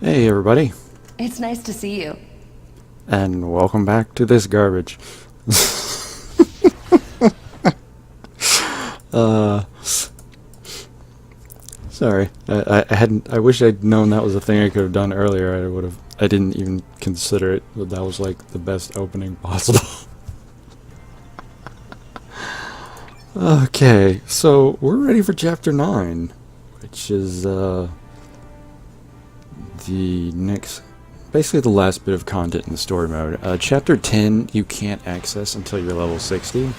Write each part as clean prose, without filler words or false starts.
Hey everybody, It's nice to see you. and welcome back to this garbage. uh, Sorry, I hadn't. I wish I'd known that was a thing I could have done earlier. I would have. I didn't even consider it, but that was like the best opening possible. Okay, so we're ready for chapter 9, which is the next, basically the last bit of content in the story mode. Chapter 10 you can't access until you're level 60,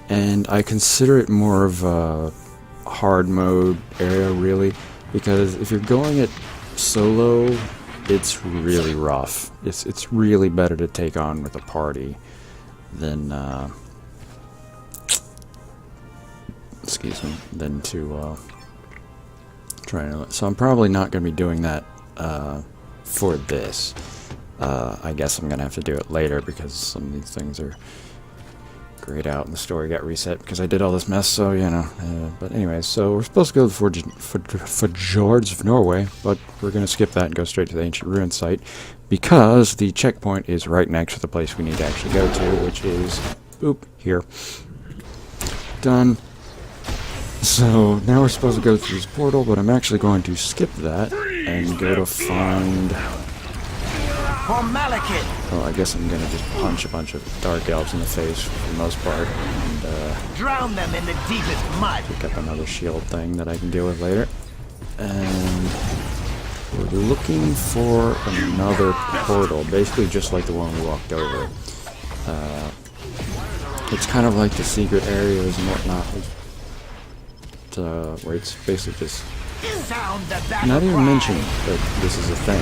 and I consider it more of a hard mode area, really, because if you're going it solo, it's really rough. It's really better to take on with a party than excuse me, than to try to. So I'm probably not going to be doing that for this. I guess I'm going to have to do it later because some of these things are grayed out and the story got reset because I did all this mess, so, you know. But anyways, so we're supposed to go to the Fjords of Norway, but we're going to skip that and go straight to the ancient ruin site because the checkpoint is right next to the place we need to actually go to, which is, boop, here. Done. So now we're supposed to go through this portal, but I'm actually going to skip that and go to find... Oh, I guess I'm going to just punch a bunch of dark elves in the face for the most part, and drown them in the deepest mud. Pick up another shield thing that I can deal with later. And we're looking for another portal, basically just like the one we walked over. It's kind of like the secret areas and whatnot. Where it's basically just not even mentioned that this is a thing.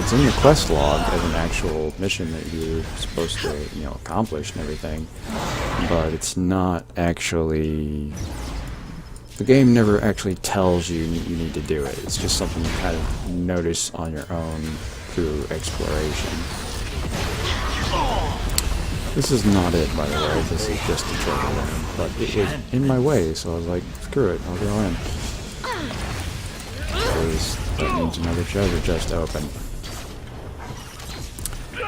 It's in the quest log as an actual mission that you're supposed to, you know, accomplish and everything, but it's not actually. The game never actually tells you you need to do it. It's just something you kind of notice on your own through exploration. This is not it, by the way. This is just a treasure room, but it was in my way, so I was like, screw it, I'll go in. Because that means another treasure chest open.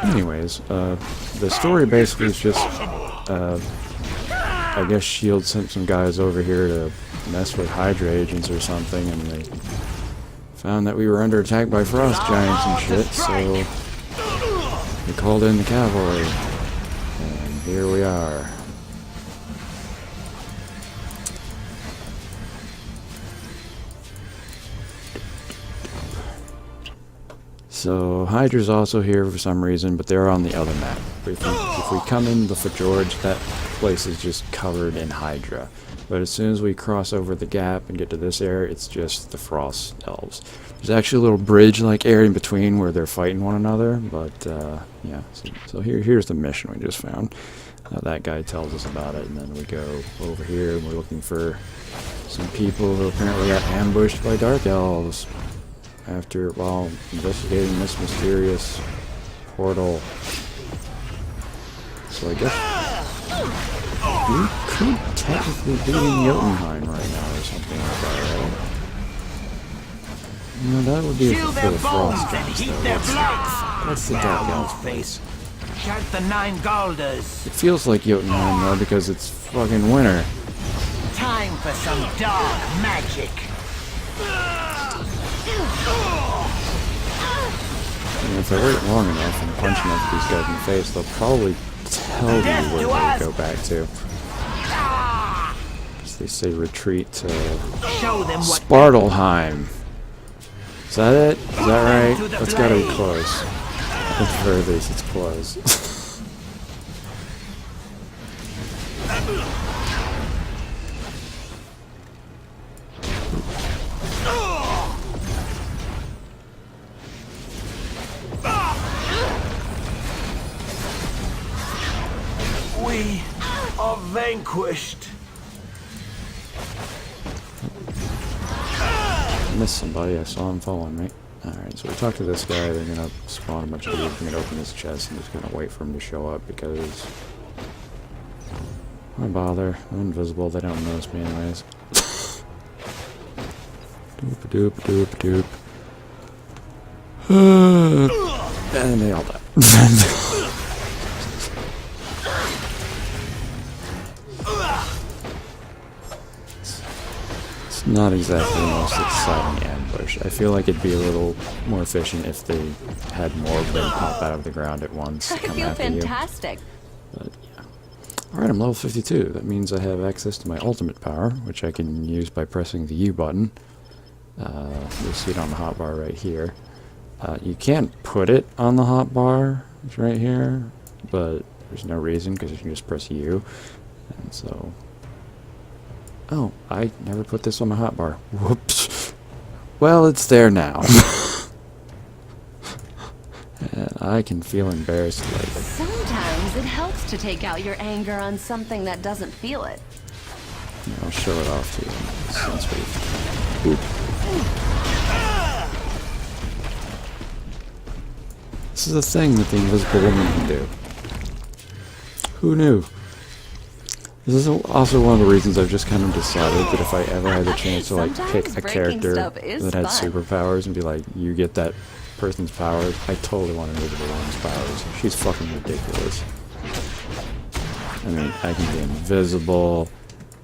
Anyways, the story basically is just, I guess S.H.I.E.L.D. sent some guys over here to mess with Hydra agents or something, and they found that we were under attack by frost giants and shit, so they called in the cavalry. Here we are. So Hydra's also here for some reason, but they're on the other map. If we come in the Fjords, that place is just covered in Hydra. But as soon as we cross over the gap and get to this area, it's just the Frost Elves. There's actually a little bridge-like area in between where they're fighting one another, but yeah. So here's the mission we just found. That guy tells us about it, and then we go over here and we're looking for some people who apparently got ambushed by Dark Elves while investigating this mysterious portal. So I guess we could technically be in Jotunheim right now or something like that, right? No, that would be for the Frost Giants, though. That's the Dark Elves place. Chant the 9 Galders. It feels like Jotunheim, though, because it's fucking winter. Time for some dark magic. And if I wait long enough and punch enough of these guys in the face, they'll probably tell you where to go back to. As they say, retreat to Spartalheim. Is that it? Is that right? That's gotta be close. At the very least, it's close. We are vanquished. I missed somebody. I saw him following me. Alright, so we talked to this guy. They're gonna spawn a bunch of dudes. I'm gonna open this chest and just gonna wait for him to show up because why bother? I'm invisible. They don't notice me anyways. Doop doop doop doop. And they all die. It's not exactly the most exciting ambush. I feel like it'd be a little more efficient if they had more of them pop out of the ground at once. I Come feel after fantastic. you. But yeah. Alright, I'm level 52. That means I have access to my ultimate power, which I can use by pressing the U button. You'll see it on the hotbar right here. You can't put it on the hotbar. It's right here, but there's no reason because you can just press U. And so... Oh, I never put this on my hotbar. Whoops. Well, it's there now. And I can feel embarrassed later. Sometimes it helps to take out your anger on something that doesn't feel it. I'll show it off to you since we've... Oop. This is a thing that the Invisible Woman can do. Who knew? This is also one of the reasons I've just kind of decided that if I ever had the chance to like pick Sometimes a breaking character stuff is that had fun. superpowers and be like, you get that person's powers, I totally want Invisible Woman's powers. She's fucking ridiculous. I mean, I can be invisible,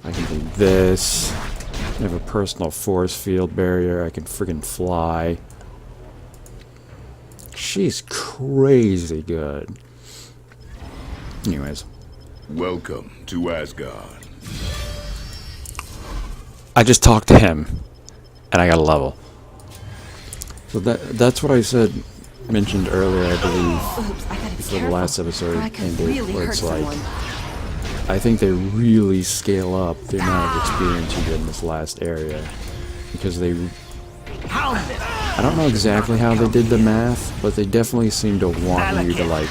I can do this, I have a personal force field barrier, I can friggin' fly. She's crazy good. Anyways. Welcome to Asgard. I just talked to him, and I got a level. So that's what I mentioned earlier, I believe, Oops, I gotta be before the careful. last episode I could ended, really where hurt it's like, someone. I think they really scale up the amount of experience you get in this last area, because they, Pound them. I don't know exactly how they did the math, but they definitely seem to want you to like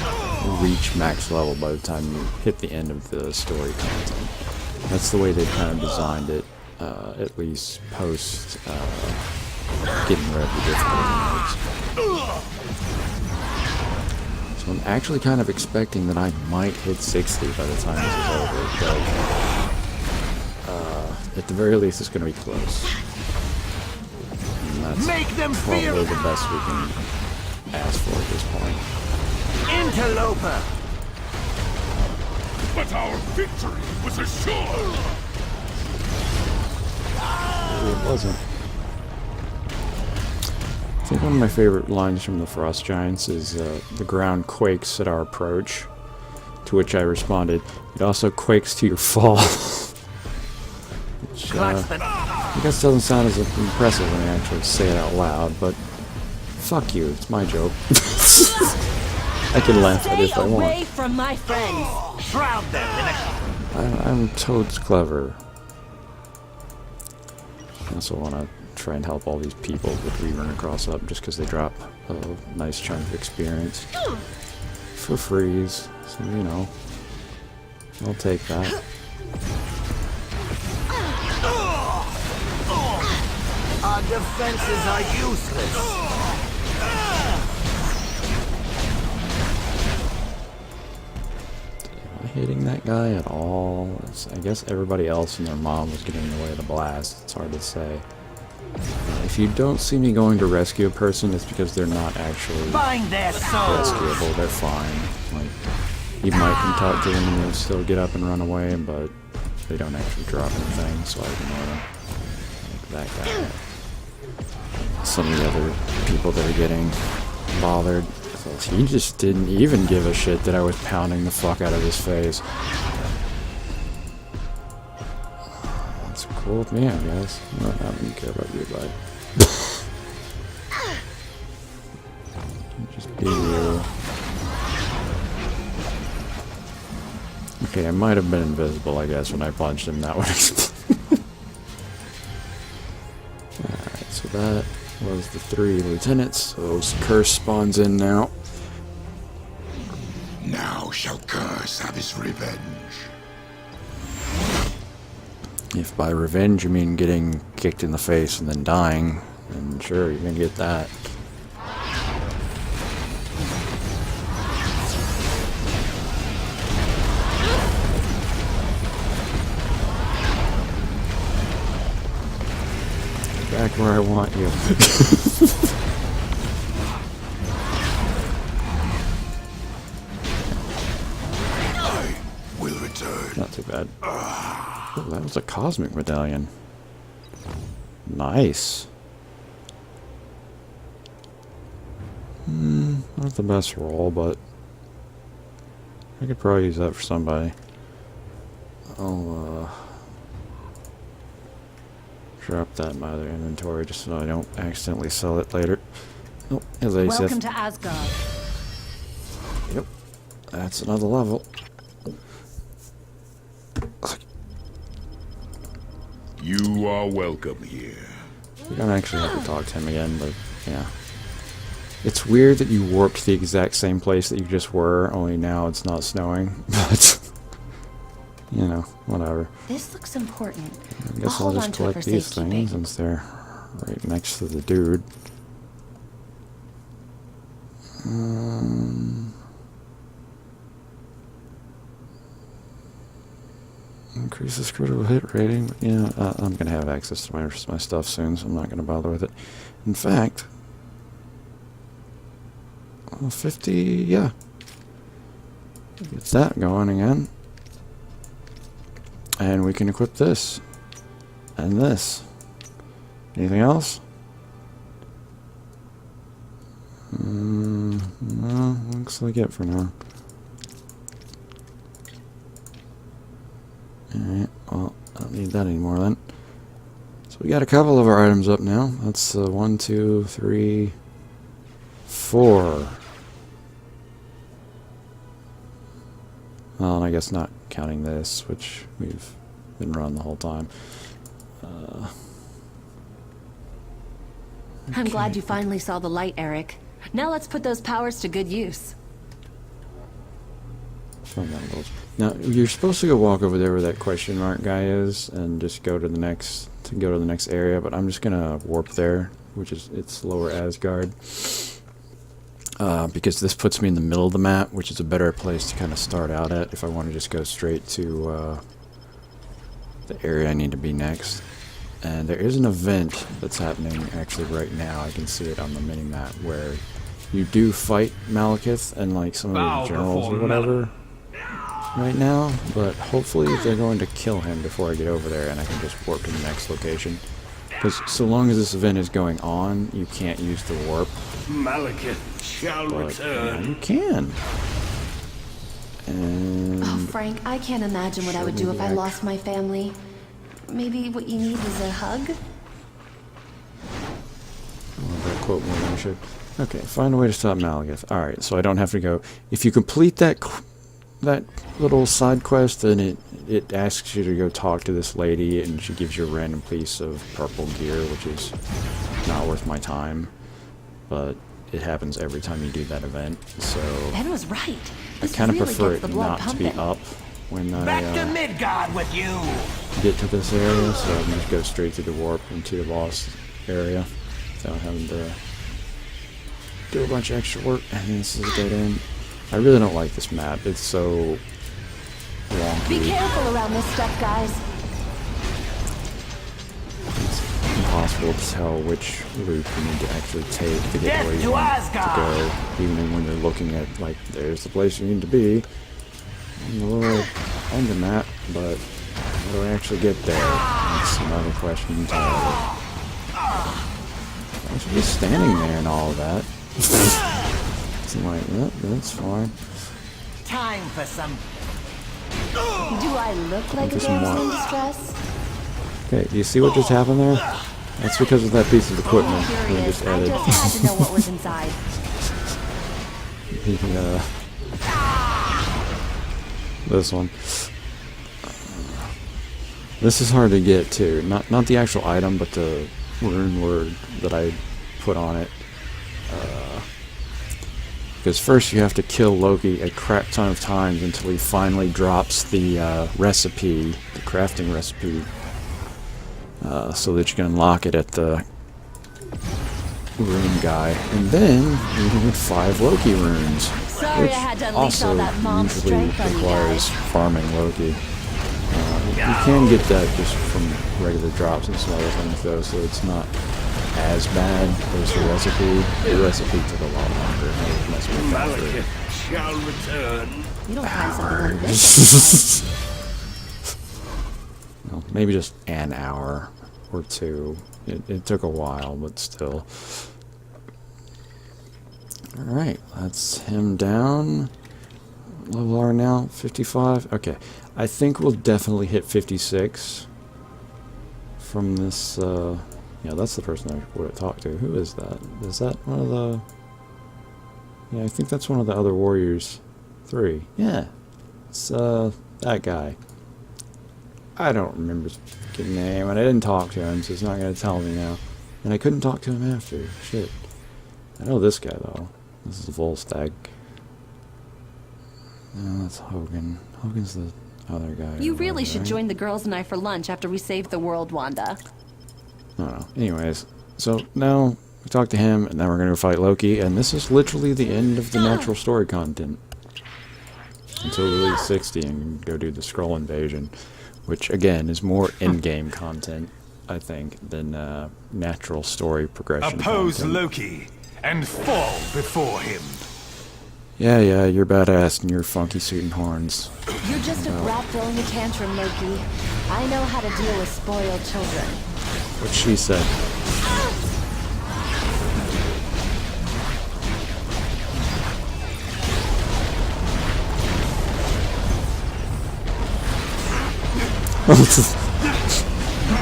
reach max level by the time you hit the end of the story content. That's the way they kind of designed it, at least post getting rid of the difficulty modes. So I'm actually kind of expecting that I might hit 60 by the time this is over, but at the very least it's going to be close. And that's Make them probably feel the best we can ask for at this point. interloper. But our victory was assured. Maybe it wasn't. I think one of my favorite lines from the Frost Giants is, the ground quakes at our approach, to which I responded, it also quakes to your fall. Which, Clutch the I guess doesn't sound as impressive when I actually say it out loud, but fuck you, it's my joke. I can laugh at it if I Stay away want. from my friends. shroud them in a I'm Toad's clever. I also want to try and help all these people that we run across up just because they drop a nice chunk of experience for freeze. So, you know, I'll take that. Our defenses are useless. Am I hitting that guy at all? I guess everybody else and their mom was getting in the way of the blast. It's hard to say. If you don't see me going to rescue a person, it's because they're not actually Find their souls. rescuable. They're fine. Like, you might can talk to them and they'll still get up and run away, but they don't actually drop anything, so I ignore them. Like that guy. Some of the other people that are getting bothered. He just didn't even give a shit that I was pounding the fuck out of his face. That's cool with me, I guess. I don't care about you, bud. Just be you. Okay, I might have been invisible, I guess, when I punched him. That would explain. Alright, so that was the 3 lieutenants. So Curse spawns in now. Now shall Curse have his revenge. If by revenge you mean getting kicked in the face and then dying, then sure, you're gonna get that. Back where I want you. bad. Oh, that was a cosmic medallion. Nice. Not the best roll, but I could probably use that for somebody. I'll drop that in my other inventory just so I don't accidentally sell it later. Oh, hello, Welcome to Asgard. Yep, that's another level. You are welcome here. We don't actually have to talk to him again, but yeah. It's weird that you warped to the exact same place that you just were, only now it's not snowing, but you know, whatever. This looks important. I guess I'll just collect these things since they're right next to the dude. Increases critical hit rating. But yeah, I'm gonna have access to my stuff soon, so I'm not gonna bother with it. In fact, 50, yeah. Get that going again. And we can equip this. And this. Anything else? No, looks like it for now. Alright, well, I don't need that anymore then. So we got a couple of our items up now. That's 1, 2, 3, 4. Well, and I guess not counting this, which we've been running the whole time. I'm glad you finally saw the light, Now let's put those powers to good use. Now you're supposed to go walk over there where that question mark guy is, and just go to the next area. But I'm just gonna warp there, which is it's Lower Asgard, because this puts me in the middle of the map, which is a better place to kind of start out at if I want to just go straight to the area I need to be next. And there is an event that's happening actually right now. I can see it on the mini map where you do fight Malekith and like some of the generals or whatever right now, but hopefully they're going to kill him before I get over there and I can just warp to the next location. Because so long as this event is going on, you can't use the warp. Malekith shall return. Yeah, you can. And Oh, Frank, I can't imagine what I would do if I lost my family. Maybe what you need is a hug? that quote more than I should. Okay, find a way to stop Malekith. Alright, so I don't have to go. If you complete that little side quest, then it asks you to go talk to this lady, and she gives you a random piece of purple gear, which is not worth my time. But it happens every time you do that event, so Ben was right. I This kind of really prefer gets the it blood not to be pumping. up when Back to I Midgard with you. get to this area, so I can just go straight through the warp into the lost area without having to do a bunch of extra work. And this is a dead end. I really don't like this map. It's so Be wonky. careful around this stuff, guys. It's impossible to tell which route you need to actually take to get Death where you to want Asgard! to go. Even when you're looking at, like, there's the place you need to be on the little under map, but how do I actually get there? That's another question entirely. I should be standing there and all of that. So I'm like, well, that's fine. Time for some. Do I look like a Just some damsel in more. distress? Okay, do you see what just happened there? That's because of that piece of equipment we Curious. just I added. just had to know what was inside. This one. This is hard to get too. Not the actual item, but the rune word that I put on it. Because first you have to kill Loki a crap ton of times until he finally drops the recipe, the crafting recipe, so that you can unlock it at the rune guy. And then you get 5 Loki runes, Sorry which I had to unleash all also that mom usually strength on you requires guys. farming Loki. You can get that just from regular drops and some other things though, so it's not as bad as the recipe. The recipe took a lot longer and it was much more faster. Malekith shall return. You don't find something like this. Well, maybe just an hour or two. It took a while, but still. Alright, that's him down. Level R now, 55. Okay, I think we'll definitely hit 56 from this, yeah, that's the person I would have talked to. Who is that? Is that one of the... Yeah, I think that's one of the other warriors. 3. Yeah, it's, that guy. I don't remember his fucking name, and I didn't talk to him, so he's not going to tell me now. And I couldn't talk to him after. Shit. I know this guy, though. This is Volstagg. No, that's Hogan. Hogan's the other guy. You really should right? join the girls and I for lunch after we save the world, Wanda. I don't know. Anyways, so now we talk to him, and then we're going to fight Loki, and this is literally the end of the natural story content. Until we leave 60 and go do the Skrull invasion, which, again, is more in-game content, I think, than natural story progression Oppose content. Loki and fall before him. Yeah, you're badass in your funky suit and horns. You're just a brat throwing a tantrum, Loki. I know how to deal with spoiled children. What she said.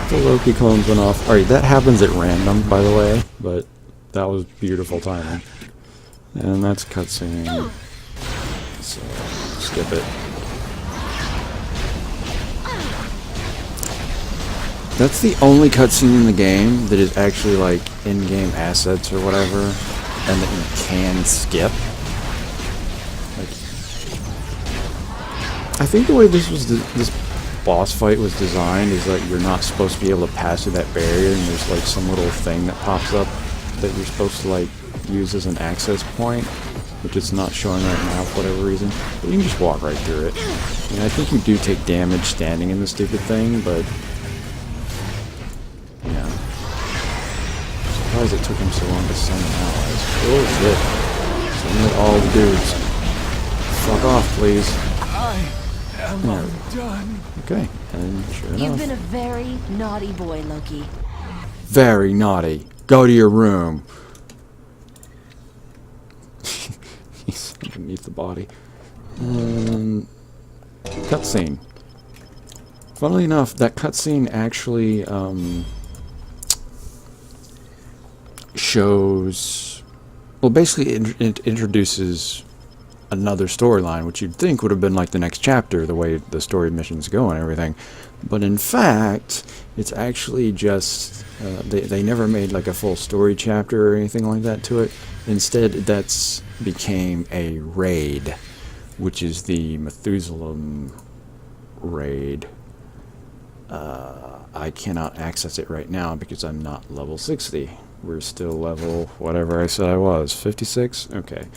The Loki clones went off. Alright, that happens at random, by the way, but that was beautiful timing. And that's cutscene. So, skip it. That's the only cutscene in the game that is actually like in-game assets or whatever, and that you can skip. Like, I think the way this boss fight was designed is like you're not supposed to be able to pass through that barrier, and there's like some little thing that pops up that you're supposed to like use as an access point, which it's not showing right now for whatever reason. But you can just walk right through it. I mean, I think you do take damage standing in the stupid thing, but yeah. Surprised it took him so long to summon allies. Oh shit. Summon all the dudes. Fuck off, please. I am undone. Okay, and sure enough. You've been a very naughty boy, Loki. Very naughty. Go to your room. He's underneath the body. Cutscene. Funnily enough, that cutscene actually shows... Well, basically it introduces another storyline, which you'd think would have been like the next chapter, the way the story missions go and everything. But in fact, it's actually just... they never made like a full story chapter or anything like that to it. Instead, that's became a raid, which is the Methuselah raid. I cannot access it right now because I'm not level 60. We're still level whatever I said I was, 56? Okay.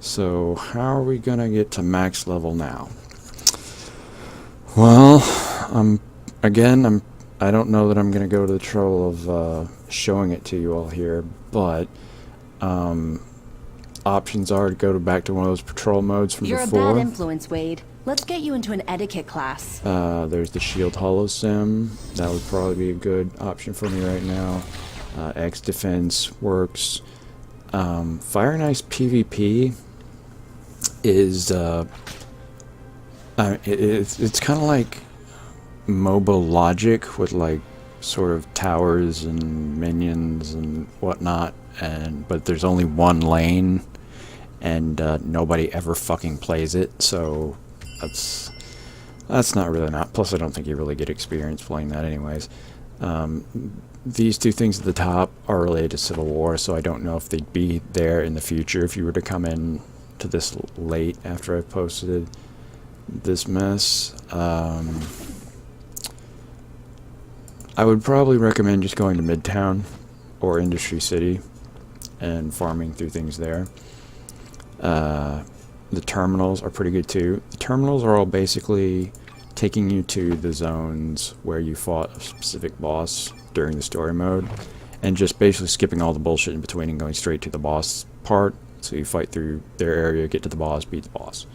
So how are we gonna get to max level now? Well, I don't know that I'm gonna go to the trouble of showing it to you all here, but options are to go back to one of those patrol modes from You're before. a bad influence, Wade. Let's get you into an etiquette class. There's the Shield Holo Sim. That would probably be a good option for me right now. X Defense works. Fire and Ice PvP is it's kind of like MOBA logic with like sort of towers and minions and whatnot, but there's only one lane, and nobody ever fucking plays it, so that's not really not. Plus, I don't think you really get experience playing that anyways. These two things at the top are related to Civil War, so I don't know if they'd be there in the future if you were to come in to this late after I posted this mess. I would probably recommend just going to Midtown or Industry City and farming through things there. The terminals are pretty good too. The terminals are all basically taking you to the zones where you fought a specific boss during the story mode, and just basically skipping all the bullshit in between and going straight to the boss part. So you fight through their area, get to the boss, beat the boss.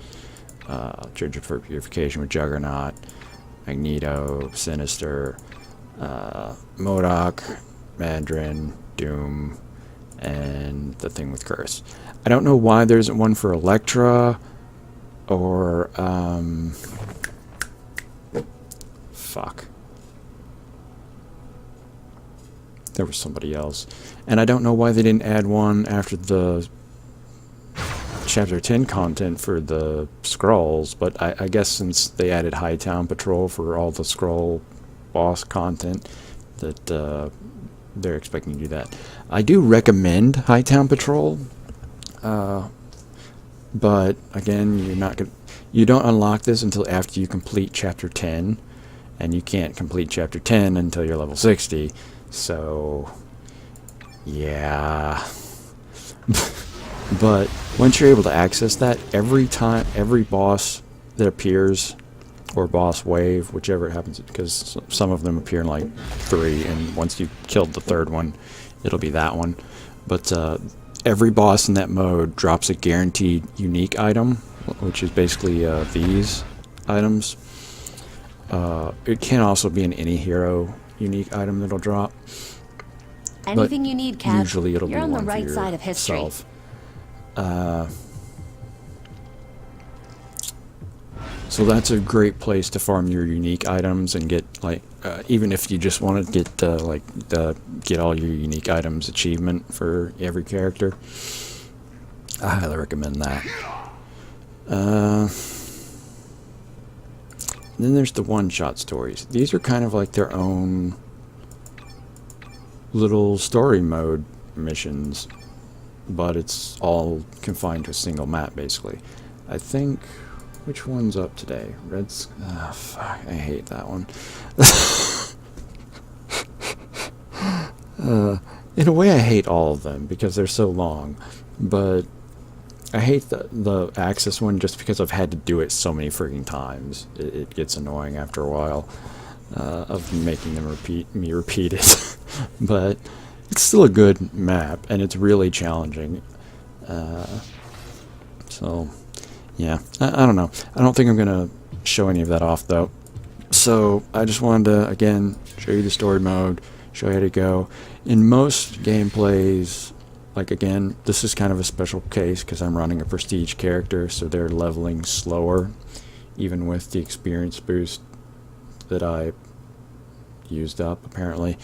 Church of Purification with Juggernaut. Magneto, Sinister, MODOK, Mandarin, Doom, and the thing with Curse. I don't know why there isn't one for Elektra or fuck. There was somebody else. And I don't know why they didn't add one after the Chapter 10 content for the Skrulls, but I guess since they added Hightown Patrol for all the Skrull boss content, that they're expecting to do that. I do recommend Hightown Patrol, but again, you don't unlock this until after you complete Chapter 10, and you can't complete Chapter 10 until you're level 60. So, yeah. But once you're able to access that, every boss that appears, or boss wave, whichever it happens, because some of them appear in like 3, and once you killed the 3rd one, it'll be that one. But every boss in that mode drops a guaranteed unique item, which is basically these items. It can also be an any hero unique item that'll drop. Anything you need, Cap. Usually it'll You're be on the one right for side of history. yourself. So that's a great place to farm your unique items and get like even if you just want to get get all your unique items achievement for every character. I highly recommend that. Then there's the one-shot stories. These are kind of like their own little story mode missions, but it's all confined to a single map, basically. I think... Which one's up today? Red's... fuck, I hate that one. In a way, I hate all of them, because they're so long. But I hate the Axis one just because I've had to do it so many freaking times. It gets annoying after a while of making them repeat it. But it's still a good map, and it's really challenging. So, yeah, I don't know. I don't think I'm going to show any of that off, though. So, I just wanted to, again, show you the story mode, show you how to go. In most gameplays, like, again, this is kind of a special case because I'm running a prestige character, so they're leveling slower, even with the experience boost that I used up, apparently,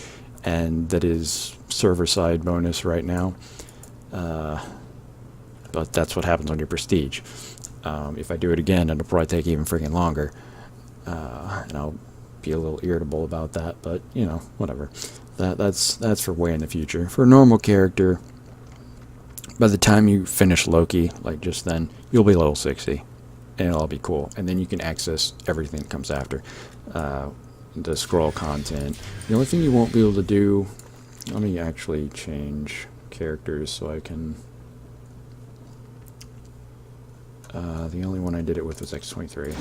and that is server-side bonus right now. But that's what happens when you're prestige. If I do it again, it'll probably take even freaking longer. And I'll be a little irritable about that, but, you know, whatever. That's for way in the future. For a normal character, by the time you finish Loki, like just then, you'll be level 60. And it'll all be cool. And then you can access everything that comes after. The scroll content. The only thing you won't be able to do... Let me actually change characters so I can... the only one I did it with was X23.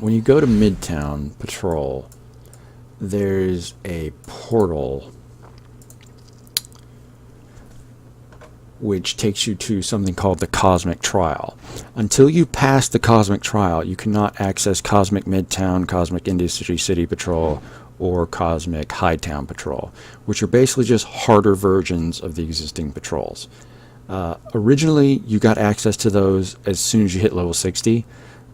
When you go to Midtown Patrol, there's a portal which takes you to something called the Cosmic Trial. Until you pass the Cosmic Trial, you cannot access Cosmic Midtown, Cosmic Industry City Patrol, or Cosmic Hightown Patrol, which are basically just harder versions of the existing patrols. Originally, you got access to those as soon as you hit level 60,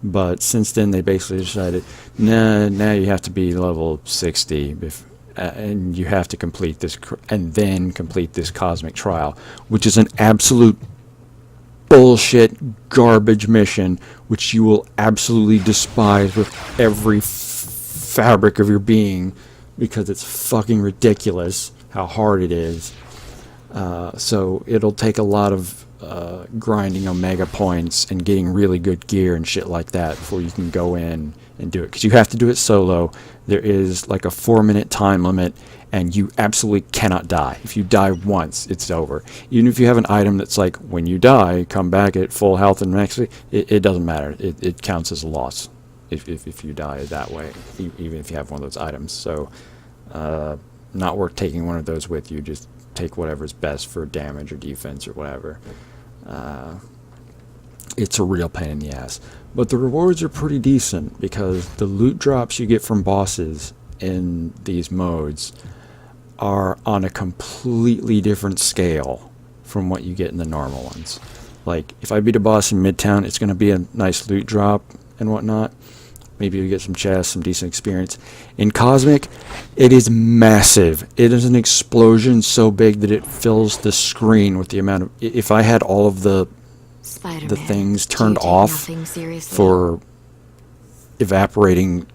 but since then they basically decided, nah, now you have to be level 60, and you have to complete this, and then complete this Cosmic Trial, which is an absolute bullshit garbage mission, which you will absolutely despise with every fabric of your being, because it's fucking ridiculous how hard it is. So it'll take a lot of grinding Omega points and getting really good gear and shit like that before you can go in and do it. Because you have to do it solo. There is like a 4-minute time limit, and you absolutely cannot die. If you die once, it's over. Even if you have an item that's like, when you die, come back at full health and max, it doesn't matter. It counts as a loss if you die that way, even if you have one of those items. So, not worth taking one of those with you. Just take whatever's best for damage or defense or whatever. it's a real pain in the ass. But the rewards are pretty decent because the loot drops you get from bosses in these modes are on a completely different scale from what you get in the normal ones. Like, if I beat a boss in Midtown, it's going to be a nice loot drop and whatnot. Maybe you get some chests, some decent experience. In Cosmic, it is massive. It is an explosion so big that it fills the screen with the amount of... If I had all of the things turned off for evaporating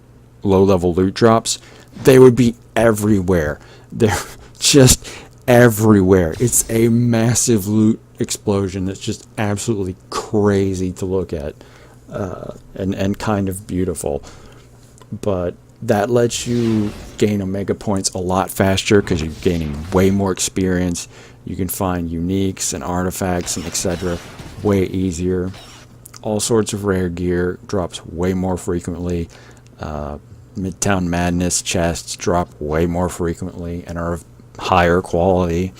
low-level loot drops, they would be everywhere. They're just everywhere. It's a massive loot explosion that's just absolutely crazy to look at, and kind of beautiful. But that lets you gain Omega points a lot faster because you're gaining way more experience. You can find uniques and artifacts and etc. way easier. All sorts of rare gear drops way more frequently. Midtown Madness chests drop way more frequently and are of higher quality.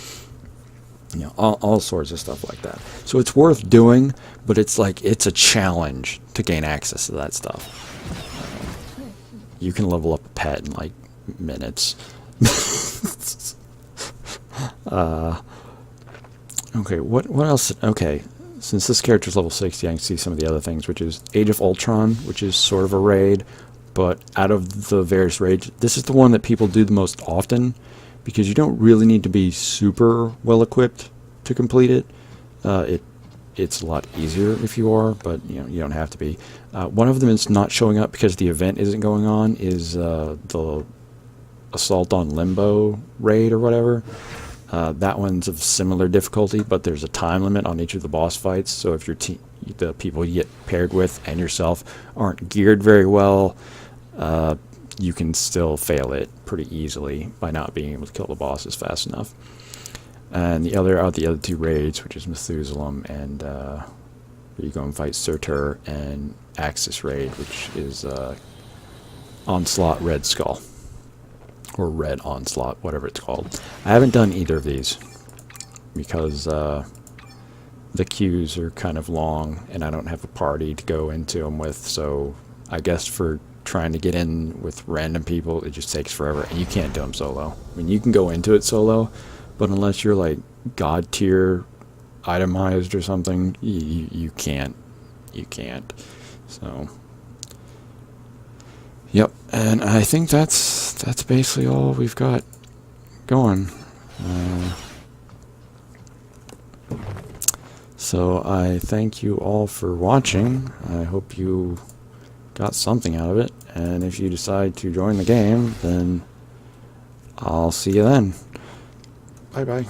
You know, all sorts of stuff like that. So it's worth doing, but it's like, it's a challenge to gain access to that stuff. You can level up a pet in like minutes. Okay, what else? Okay, since this character's level 60, I can see some of the other things, which is Age of Ultron, which is sort of a raid, but out of the various raids, this is the one that people do the most often, because you don't really need to be super well equipped to complete it. It's a lot easier if you are, but you know, you don't have to be. One of them is not showing up because the event isn't going on, is the Assault on Limbo raid or whatever. That one's of similar difficulty, but there's a time limit on each of the boss fights, so if your the people you get paired with and yourself aren't geared very well, you can still fail it pretty easily by not being able to kill the bosses fast enough. And the other two raids, which is Methuselah and where you go and fight Surtur, and Axis raid, which is Onslaught Red Skull, or Red Onslaught, whatever it's called. I haven't done either of these because the queues are kind of long and I don't have a party to go into them with, so I guess for trying to get in with random people, it just takes forever, and you can't do them solo. I mean, you can go into it solo, but unless you're like God tier itemized or something, you can't. So, yep. And I think that's basically all we've got going. So I thank you all for watching. I hope you got something out of it, and if you decide to join the game, then I'll see you then. Bye bye.